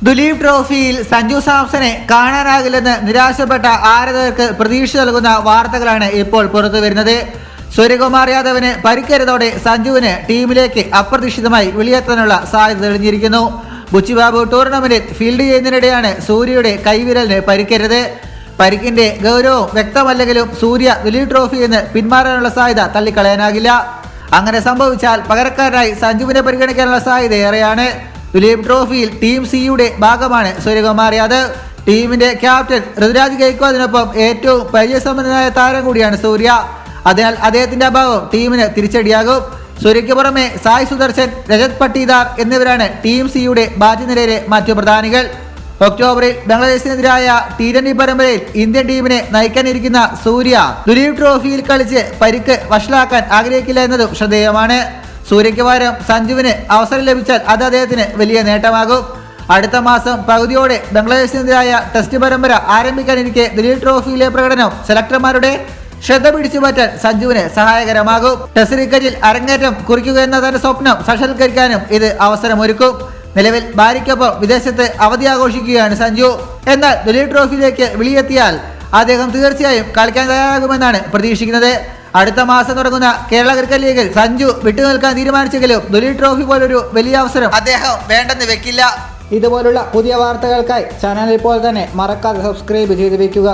ദുലീപ് ട്രോഫിയിൽ സഞ്ജു സാംസനെ കാണാനാകില്ലെന്ന് നിരാശപ്പെട്ട ആരാധകർക്ക് പ്രതീക്ഷ നൽകുന്ന വാർത്തകളാണ് ഇപ്പോൾ പുറത്തു വരുന്നത്. സൂര്യകുമാർ യാദവിന് പരിക്കേറ്റതോടെ സഞ്ജുവിന് ടീമിലേക്ക് അപ്രതീക്ഷിതമായി വെളിയെത്താനുള്ള സാധ്യത തെളിഞ്ഞിരിക്കുന്നു. ബുച്ചിബാബു ടൂർണമെന്റിൽ ഫീൽഡ് ചെയ്യുന്നതിനിടെയാണ് സൂര്യയുടെ കൈവിരലിന് പരിക്കേറ്റത്. പരിക്കിന്റെ ഗൗരവം വ്യക്തമല്ലെങ്കിലും സൂര്യ ദുലീപ് ട്രോഫിയിൽ നിന്ന് പിന്മാറാനുള്ള സാധ്യത തള്ളിക്കളയാനാകില്ല. അങ്ങനെ സംഭവിച്ചാൽ പകരക്കാരനായി സഞ്ജുവിനെ പരിഗണിക്കാനുള്ള സാധ്യത ഏറെയാണ്. ദുലീപ് ട്രോഫിയിൽ ടീം സിയുടെ ഭാഗമാണ് സൂര്യകുമാർ യാദവ്. ടീമിന്റെ ക്യാപ്റ്റൻ ഋതുരാജ് ഗെയ്ക്വാദിനൊപ്പം ഏറ്റവും പരിചയസമ്പന്നനായ താരം കൂടിയാണ് സൂര്യ. അതിനാൽ അദ്ദേഹത്തിന്റെ അഭാവം ടീമിന് തിരിച്ചടിയാകും. സൂര്യയ്ക്ക് പുറമെ സായ് സുദർശൻ, രജത് പട്ടീദാർ എന്നിവരാണ് ടീം സിയുടെ ബാറ്റ്നിരയിലെ മറ്റു പ്രധാനികൾ. ഒക്ടോബറിൽ ബംഗ്ലാദേശിനെതിരായ T20 പരമ്പരയിൽ ഇന്ത്യൻ ടീമിനെ നയിക്കാനിരിക്കുന്ന സൂര്യ ദുലീപ് ട്രോഫിയിൽ കളിച്ച് പരിക്ക് വഷളാക്കാൻ ആഗ്രഹിക്കില്ല എന്നതും ശ്രദ്ധേയമാണ്. സൂര്യയ്ക്ക് പകരം സഞ്ജുവിന് അവസരം ലഭിച്ചാൽ അത് അദ്ദേഹത്തിന് വലിയ നേട്ടമാകും. അടുത്ത മാസം പകുതിയോടെ ബംഗ്ലാദേശിനെതിരായ ടെസ്റ്റ് പരമ്പര ആരംഭിക്കാനിരിക്കെ ദുലീപ് ട്രോഫിയിലെ പ്രകടനം സെലക്ടർമാരുടെ ശ്രദ്ധ പിടിച്ചു മാറ്റാൻ സഞ്ജുവിന് സഹായകരമാകും. ടെസ്റ്റ് ക്രിക്കറ്റിൽ അരങ്ങേറ്റം കുറിക്കുക എന്ന തന്റെ സ്വപ്നം സാക്ഷാത്കരിക്കാനും ഇത് അവസരമൊരുക്കും. നിലവിൽ ഭാര്യയ്ക്കൊപ്പം വിദേശത്ത് അവധി ആഘോഷിക്കുകയാണ് സഞ്ജു. എന്നാൽ ദുലീപ് ട്രോഫിയിലേക്ക് വിളിയെത്തിയാൽ അദ്ദേഹം തീർച്ചയായും കളിക്കാൻ തയ്യാറാകുമെന്നാണ് പ്രതീക്ഷിക്കുന്നത്. അടുത്ത മാസം തുടങ്ങുന്ന കേരള ക്രിക്കറ്റ് ലീഗിൽ സഞ്ജു വിട്ടുനിൽക്കാൻ തീരുമാനിച്ചെങ്കിലും ദുലീപ് ട്രോഫി പോലൊരു വലിയ അവസരം അദ്ദേഹം വേണ്ടെന്ന് വെക്കില്ല. ഇതുപോലുള്ള പുതിയ വാർത്തകൾക്കായി ചാനൽ ഇപ്പോൾ തന്നെ മറക്കാതെ സബ്സ്ക്രൈബ് ചെയ്ത് വെക്കുക.